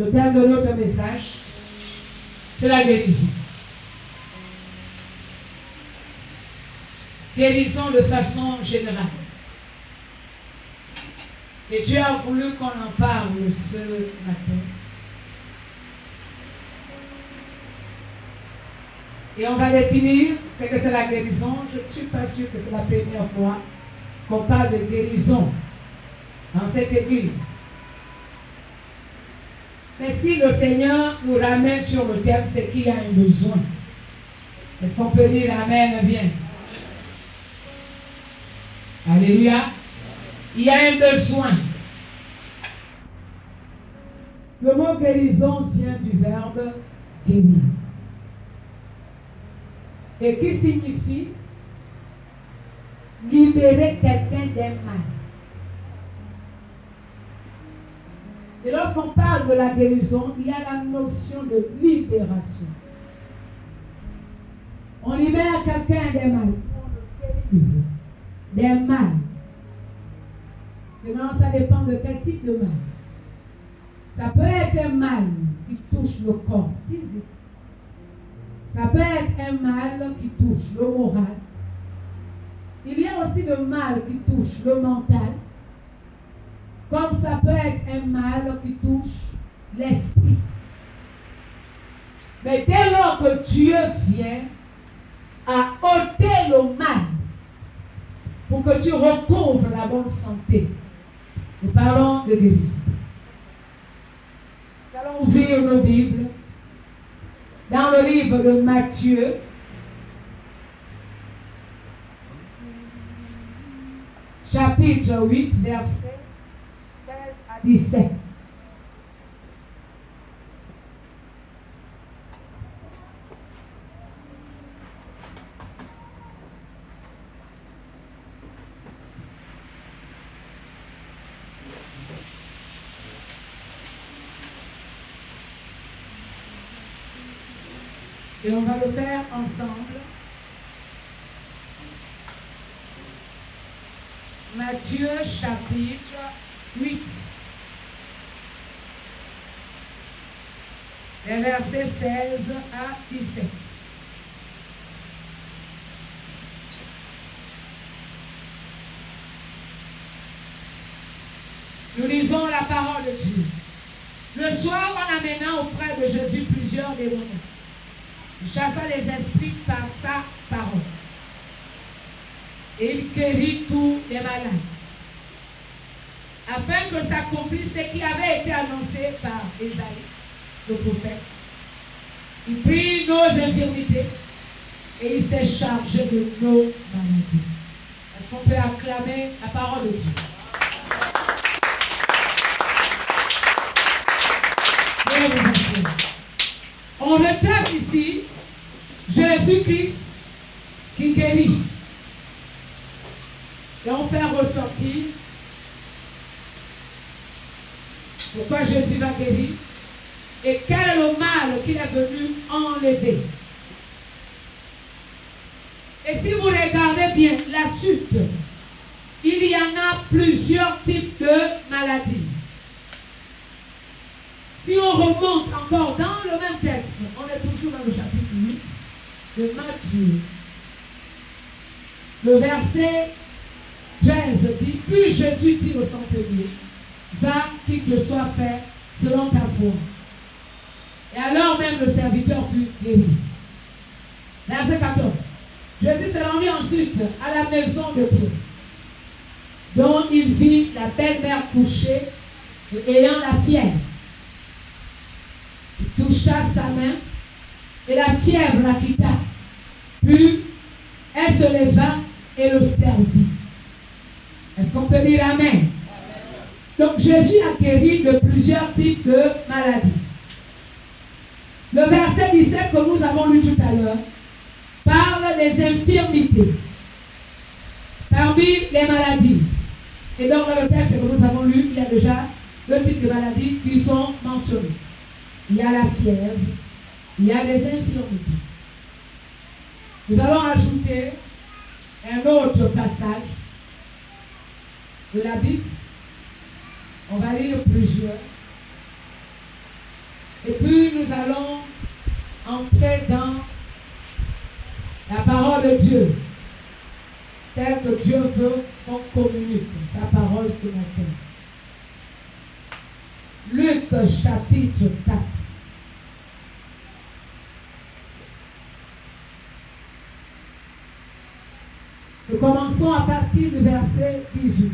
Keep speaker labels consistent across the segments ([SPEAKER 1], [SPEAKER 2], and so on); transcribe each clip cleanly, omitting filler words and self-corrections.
[SPEAKER 1] Le thème de notre message, c'est la guérison. Guérison de façon générale. Et Dieu a voulu qu'on en parle ce matin. Et on va définir ce que c'est la guérison. Je ne suis pas sûre que c'est la première fois qu'on parle de guérison dans cette église. Mais si le Seigneur nous ramène sur le thème, c'est qu'il y a un besoin. Est-ce qu'on peut dire Amen bien? Alléluia. Il y a un besoin. Le mot guérison vient du verbe guérir. Et qui signifie libérer quelqu'un d'un mal. Et lorsqu'on parle de la guérison, il y a la notion de libération. On libère quelqu'un d'un mal. D'un mal. Maintenant, ça dépend de quel type de mal. Ça peut être un mal qui touche le corps physique. Ça peut être un mal qui touche le moral. Il y a aussi le mal qui touche le mental. Comme ça peut être un mal qui touche l'esprit. Mais dès lors que Dieu vient à ôter le mal pour que tu recouvres la bonne santé, nous parlons de guérison. Nous allons ouvrir nos Bibles dans le livre de Matthieu, chapitre 8, versets 16 à 17. Et on va le faire ensemble. Matthieu chapitre 8. Les versets 16 à 17. Nous lisons la parole de Dieu. Le soir, en amenant auprès de Jésus plusieurs démons, il chassa les esprits par sa parole. Et il guérit tous les malades. Afin que s'accomplisse ce qui avait été annoncé par Ésaïe, le prophète. Il prit nos infirmités et il s'est chargé de nos maladies. Est-ce qu'on peut acclamer la parole de Dieu? Bien vous enseigne. On retrace ici Jésus-Christ qui guérit. Et on fait ressortir pourquoi Jésus va guérir et quel est le mal qu'il est venu enlever. Et si vous regardez bien la suite, il y en a plusieurs types de maladies. Si on remonte encore dans le même texte, on est toujours dans le chapitre 8 de Matthieu. Le verset 13 dit, puis Jésus dit au centenier, va, qu'il te soit fait selon ta foi. Et alors même le serviteur fut guéri. Verset 14. Jésus se rendit ensuite à la maison de Pierre, dont il vit la belle-mère couchée et ayant la fièvre. Il toucha sa main et la fièvre la quitta. Puis elle se leva et le servit. Est-ce qu'on peut dire Amen? Amen. Donc Jésus a guéri de plusieurs types de maladies. Le verset 17 que nous avons lu tout à l'heure parle des infirmités parmi les maladies. Et donc dans le texte que nous avons lu, il y a déjà deux types de maladies qui sont mentionnés. Il y a la fièvre, il y a des infirmités. Nous allons ajouter un autre passage de la Bible. On va lire plusieurs. nous allons entrer dans la parole de Dieu, telle que Dieu veut qu'on communique sa parole ce matin. Luc chapitre 4. Nous commençons à partir du verset 18.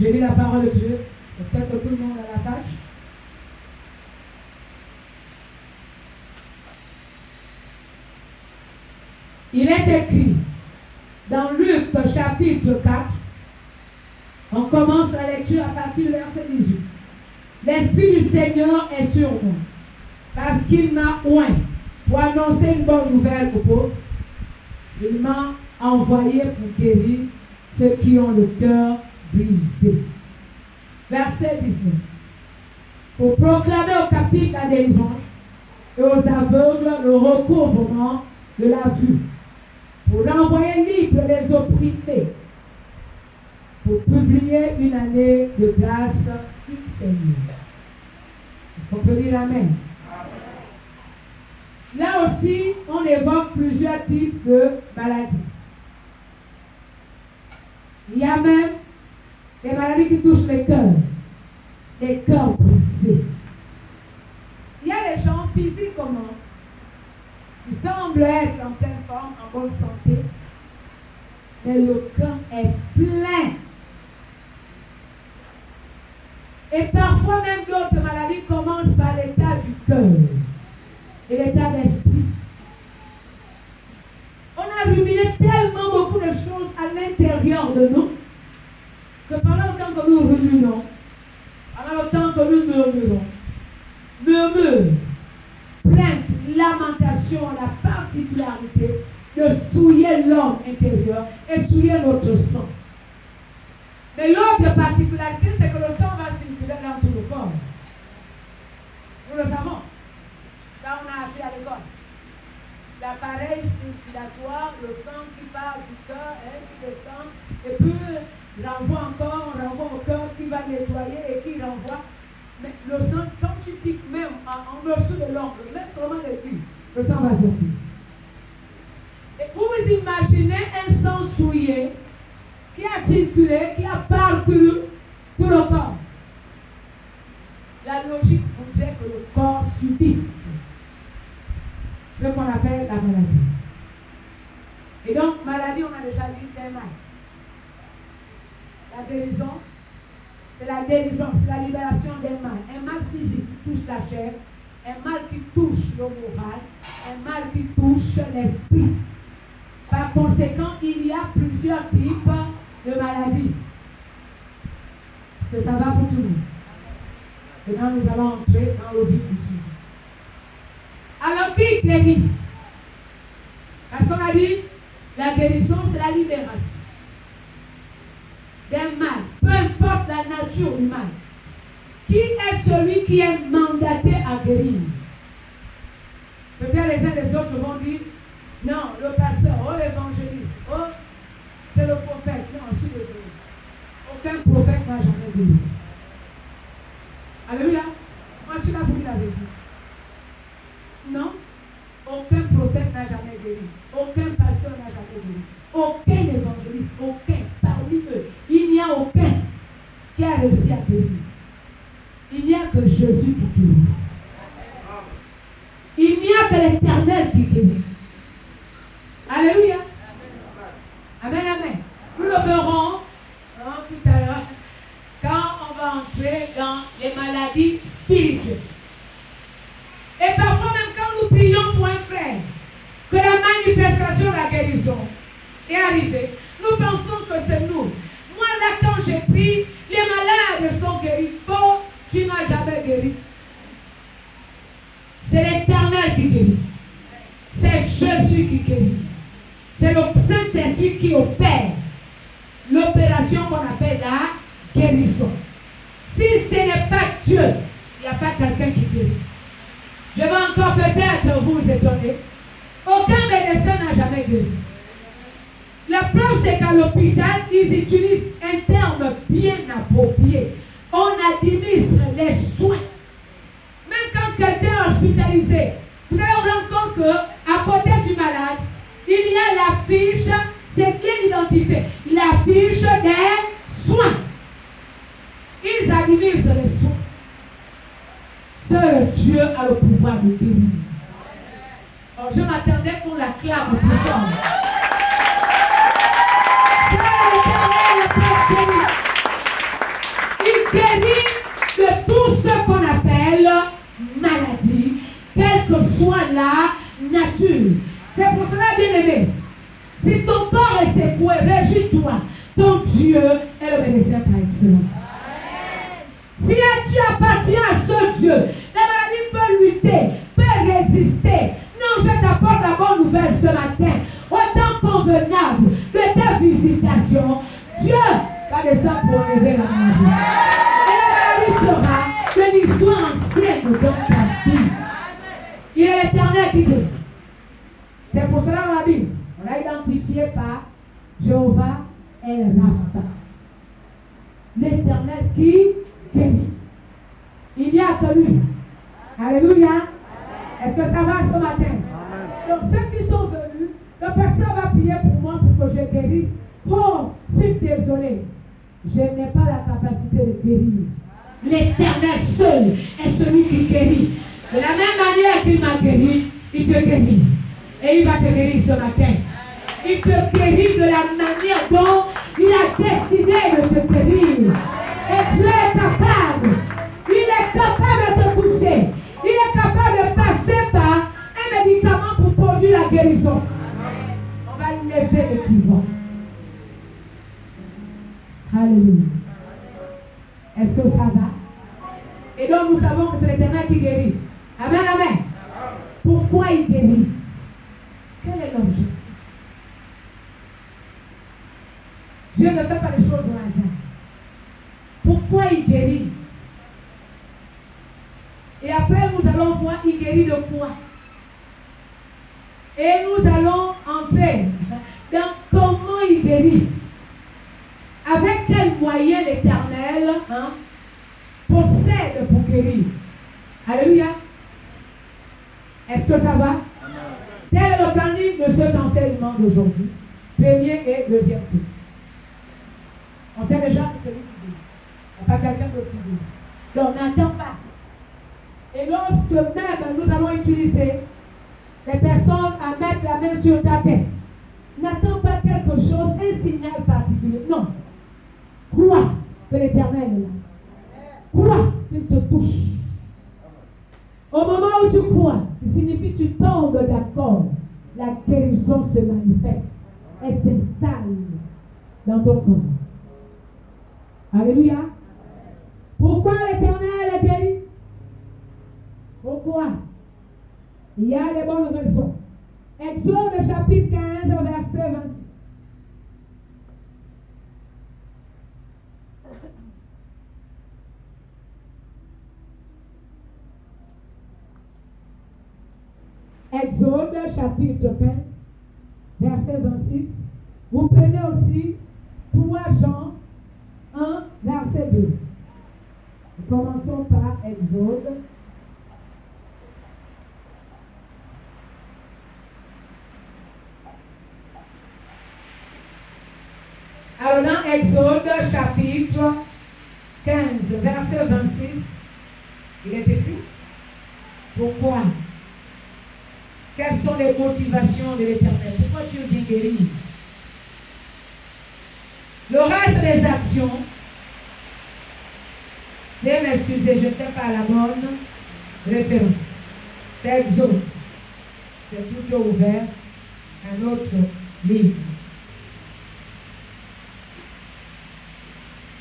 [SPEAKER 1] Je lis la parole de Dieu. J'espère que tout le monde a la page. Il est écrit dans Luc chapitre 4, on commence la lecture à partir du verset 18. L'Esprit du Seigneur est sur moi, parce qu'il m'a oint pour annoncer une bonne nouvelle aux pauvres. Il m'a envoyé pour guérir ceux qui ont le cœur brisé. Verset 19. Pour proclamer aux captifs la délivrance et aux aveugles le recouvrement de la vue, pour renvoyer libre les opprimés, pour publier une année de grâce du Seigneur. Est-ce qu'on peut dire Amen? Là aussi, on évoque plusieurs types de maladies. Il y a même des maladies qui touchent les cœurs brisés. Il y a des gens physiquement qui semblent être en pleine forme, en bonne santé, mais le cœur est plein. Et parfois même d'autres maladies commencent par l'état du cœur et l'état d'esprit. On a ruminé tellement beaucoup de choses à l'intérieur de nous que pendant le temps que nous ruminons, pendant le temps que nous murmurons, plainte, lamentation a la particularité de souiller l'homme intérieur et souiller notre sang. Mais l'autre particularité, c'est que le sang va circuler dans tout le corps. Nous le savons. Ça, on a appris à l'école. L'appareil circulatoire, le sang qui part du cœur, qui descend, et puis il renvoie encore, on renvoie au cœur qui va nettoyer et qui renvoie. Mais le sang, quand tu piques même en dessous de l'ongle, laisse seulement les pieds, le sang va sortir. Et vous vous imaginez un sang souillé qui a circulé, qui a parcouru tout le corps. La logique voudrait que le corps subisse ce qu'on appelle la maladie. Et donc, maladie, on a déjà dit, c'est un mal. La guérison, c'est la délivrance, c'est la libération des mal. Un mal physique qui touche la chair, un mal qui touche le moral, un mal qui touche l'esprit. Par conséquent, il y a plusieurs types de maladies. Est-ce que ça va pour tout le monde? Maintenant, nous allons entrer dans le vif du sujet. Alors, qui guérit? Parce qu'on a dit, la guérison, c'est la libération d'un mal, peu importe la nature du mal. Qui est celui qui est mandaté à guérir? Peut-être les uns les autres vont dire, non, le pasteur, oh l'évangéliste, oh, c'est le prophète. Non, je suis désolé. Aucun prophète n'a jamais guéri. Alléluia. Moi, je suis là pour dire la vérité. Non, aucun prophète n'a jamais guéri. Aucun pasteur n'a jamais guéri. Aucun évangéliste, aucun. Parmi eux, il n'y a aucun qui a réussi à guérir. Il n'y a que Jésus qui guérit. Il n'y a que l'Éternel qui guérit. Alléluia. Amen, amen. Nous le verrons tout à l'heure quand on va entrer dans les maladies spirituelles. Et parfois même quand nous prions pour un frère, que la manifestation de la guérison est arrivée, nous pensons que c'est nous. Moi là quand j'ai pris, les malades sont guéris. Oh, tu n'as jamais guéri. C'est l'Éternel qui guérit. C'est Jésus qui guérit. C'est le Saint-Esprit qui opère l'opération qu'on appelle la guérison. Si ce n'est pas Dieu, il n'y a pas quelqu'un qui guérit. Je vais encore peut-être vous étonner. Aucun médecin n'a jamais guéri. La preuve, c'est qu'à l'hôpital, ils utilisent un terme bien approprié. on administre les soins. Même quand quelqu'un est hospitalisé, vous allez vous rendre compte qu'à côté du malade, il y a la fiche, c'est bien identifié, la fiche des soins. Ils administrent les soins. Seul Dieu a le pouvoir de guérir. Alors, je m'attendais qu'on l'acclame plus fort. Seul l'Éternel peut guérir. Il guérit de tout ce qu'on appelle maladie, quelle que soit la nature. C'est pour cela, bien-aimé, si ton corps est secoué, réjouis-toi. Ton Dieu est le médecin par excellence. Si tu appartiens à ce Dieu, la maladie peut lutter, peut résister. Non, je t'apporte la bonne nouvelle ce matin. Au temps convenable de ta visitation, Dieu va descendre pour enlever la maladie. Et la maladie sera une histoire ancienne dans ta vie. Il est l'Éternel qui guérit. C'est pour cela dans la Bible, on l'a identifié par Jéhovah El Rapha. L'Éternel qui guérit. Il n'y a que lui. Alléluia. Est-ce que ça va ce matin? Donc ceux qui sont venus, le pasteur va prier pour moi pour que je guérisse. Oh, je suis désolé. Je n'ai pas la capacité de guérir. L'Éternel seul est celui qui guérit. De la même manière qu'il m'a guéri, il te guérit. Et il va te guérir ce matin. Il te guérit de la manière dont il a décidé de te guérir. Et Dieu est capable. Il est capable de te toucher. Il est capable de passer par un médicament pour produire la guérison. On va lever le pouvoir. Alléluia. Est-ce que ça va? Et donc nous savons que c'est l'Éternel qui guérit. Amen, amen. Pourquoi il guérit? Quel est l'objectif? Dieu ne fait pas les choses au hasard. Pourquoi il guérit? Et après, nous allons voir, il guérit de quoi? Et nous allons entrer dans comment il guérit. Avec quel moyen l'Éternel possède pour guérir. Alléluia. Est-ce que ça va? Tel est le planning de cet enseignement d'aujourd'hui. Premier et deuxième tour. On sait déjà que c'est lui qui guérit. Il n'y a pas quelqu'un d'autre qui guérit. Donc n'attends pas. Et lorsque même nous allons utiliser les personnes à mettre la main sur ta tête, n'attends pas quelque chose, un signal particulier. Non. Crois que l'Éternel est là. Crois qu'il te touche. Au moment où tu crois, ça signifie que tu tombes d'accord. La guérison se manifeste. Elle s'installe dans ton corps. Alléluia. Pourquoi l'Éternel est guéri? Pourquoi? Il y a des bonnes raisons. Exode chapitre 15, verset 26. Exode chapitre 15, verset 26. Vous prenez aussi 3 Jean 1, verset 2. Nous commençons par Exode. Alors dans Exode chapitre 15, verset 26, il est écrit, pourquoi? Quelles sont les motivations de l'Éternel? Pourquoi Dieu vient guérir? Le reste des actions, veuillez m'excuser, je n'étais pas à la bonne référence. C'est Exode. C'est plutôt ouvert à un autre livre.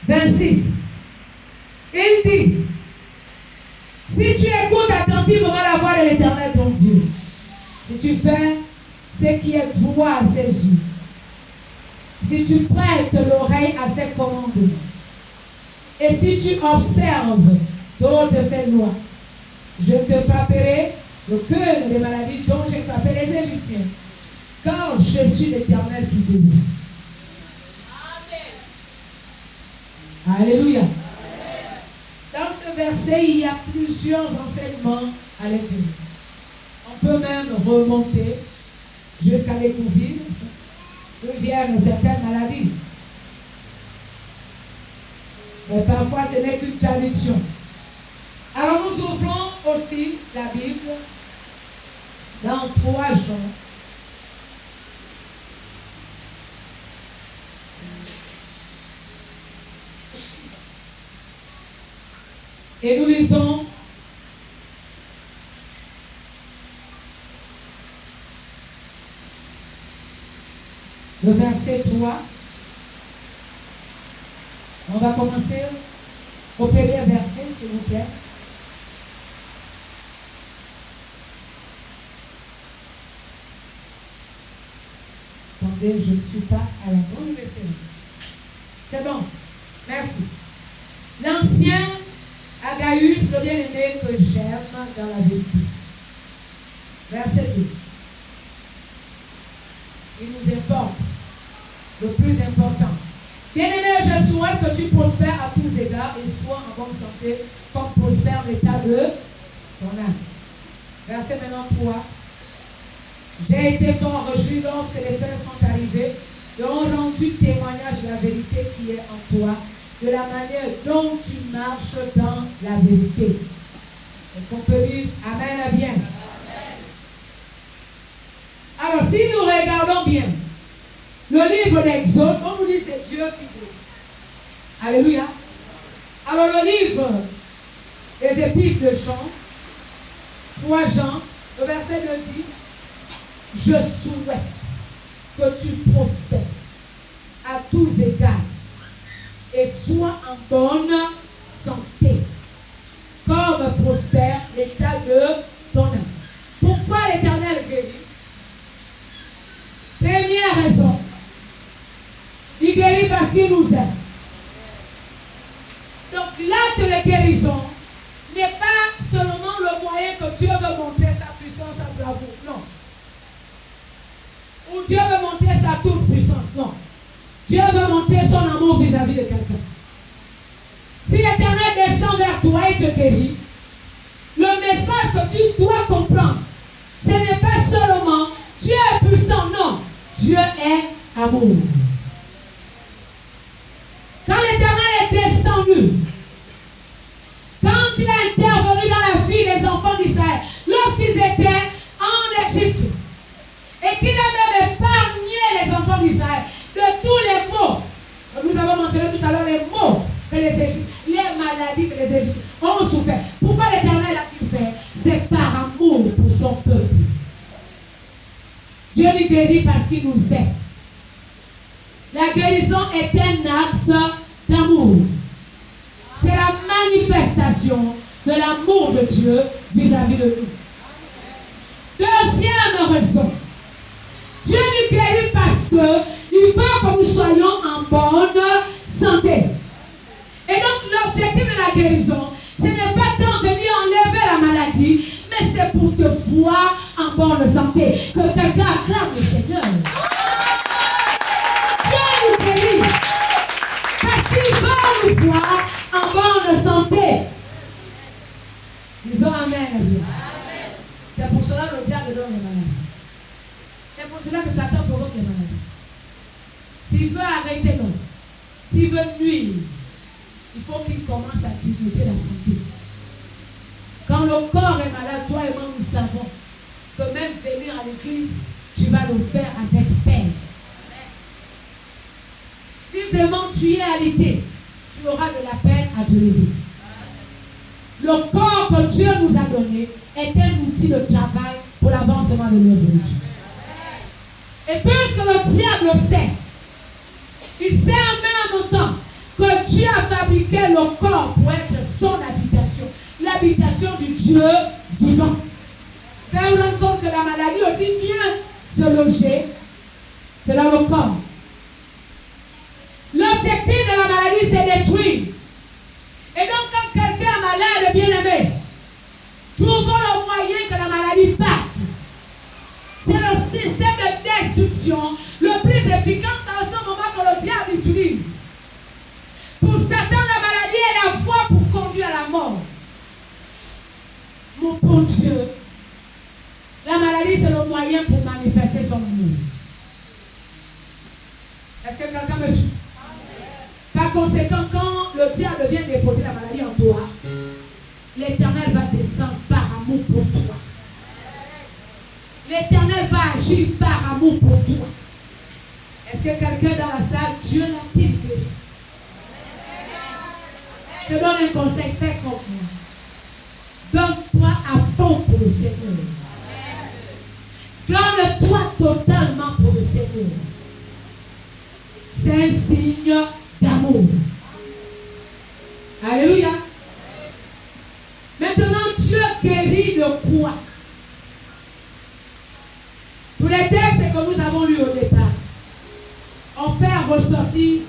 [SPEAKER 1] 26. Il dit, si tu écoutes attentivement la voix de l'Éternel ton Dieu, si tu fais ce qui est droit à ses yeux, si tu prêtes l'oreille à ses commandements, et si tu observes toutes ses lois, je te frapperai le cœur des maladies dont j'ai frappé les Égyptiens, car je suis l'Éternel qui guérit. Alléluia. verset, il y a plusieurs enseignements à l'intérieur. On peut même remonter jusqu'à découvrir d'où viennent certaines maladies. Mais parfois, ce n'est qu'une traduction. Alors, nous ouvrons aussi la Bible dans 3 Jean. Et nous lisons le verset 3. On va commencer au premier verset, s'il vous plaît. Attendez, je ne suis pas à la bonne référence. C'est bon. Merci. L'ancien Agaius, le bien-aimé que j'aime dans la vérité. Verset 2. Il nous importe. Le plus important. Bien-aimé, je souhaite que tu prospères à tous égards et sois en bonne santé, comme prospère l'état de ton âme. Verset maintenant 3. J'ai été fort réjoui lorsque les faits sont arrivés et ont rendu témoignage de la vérité qui est en toi, de la manière dont tu marches dans la vérité. Est-ce qu'on peut dire Amen à bien? Alors, si nous regardons bien, le livre d'Exode, on nous dit c'est Dieu qui dit. Alléluia. Alors, le livre des Épîtres de Jean, 3 Jean, le verset 2 dit, je souhaite que tu prospères à tous égards et sois en bonne santé, comme prospère l'état de ton âme. Pourquoi l'Éternel guérit? Première raison, il guérit parce qu'il nous aime. Donc l'acte de guérison n'est pas seulement le moyen que Dieu veut montrer sa puissance, sa bravoure, non. Ou Dieu veut montrer sa toute puissance, non. Dieu veut montrer son amour vis-à-vis de quelqu'un. Si l'Éternel descend vers toi et te guérit, le message que tu dois comprendre, ce n'est pas seulement Dieu est puissant, non. Dieu est amour. Quand l'Éternel est descendu, quand il a intervenu dans la vie des enfants d'Israël, lorsqu'ils étaient en Égypte, et qu'il a même épargné les enfants d'Israël de tous les maux. Nous avons mentionné tout à l'heure les maux que les Égyptiens, les maladies que les Égyptiens ont souffert. Pourquoi l'Éternel a-t-il fait? C'est par amour pour son peuple. Dieu nous guérit parce qu'il nous aime. La guérison est un acte d'amour. C'est la manifestation de l'amour de Dieu vis-à-vis de nous. Deuxième raison. Dieu nous guérit parce qu'il veut que nous soyons en bonne santé. Et donc l'objectif de la guérison, ce n'est pas tant venir enlever la maladie, mais c'est pour te voir en bonne santé. Que quelqu'un acclame le Seigneur. Dieu nous guérit parce qu'il veut nous voir en bonne santé. Disons Amen. C'est pour cela que le diable donne les maladies. C'est pour cela que Satan provoque les maladies. S'il veut arrêter, non. S'il veut nuire, il faut qu'il commence à grignoter la santé. Quand le corps est malade, toi et moi, nous savons que même venir à l'église, tu vas le faire avec peine. Si vraiment tu es alité, tu auras de la peine à te lever. Le corps que Dieu nous a donné est un outil de travail pour l'avancement de l'œuvre de Dieu. Et puisque le diable sait, il sait en même temps que Dieu a fabriqué le corps pour être son habitation, l'habitation du Dieu vivant. Faites-vous rendre compte que la maladie aussi vient se loger, c'est dans le corps. L'objectif de la maladie, c'est détruire. Et donc, quand quelqu'un est malade, bien-aimé, trouvons le moyen que la maladie parte. C'est le système de destruction le plus efficace à ce moment que le diable utilise. Pour Satan, la maladie est la voie pour conduire à la mort. Dieu, la maladie c'est le moyen pour manifester son amour. Est-ce que quelqu'un me suit? Par conséquent, quand le diable vient déposer la maladie en toi, l'Éternel va descendre par amour pour toi. L'Éternel va agir par amour pour toi. Est-ce que quelqu'un dans la salle, Dieu l'a-t-il guéri? Je donne un conseil, fais comme moi. Donne-toi à fond pour le Seigneur. Donne-toi totalement pour le Seigneur. C'est un signe d'amour. Alléluia. Maintenant, Dieu guérit de quoi? Tous les textes que nous avons lus au départ ont fait ressortir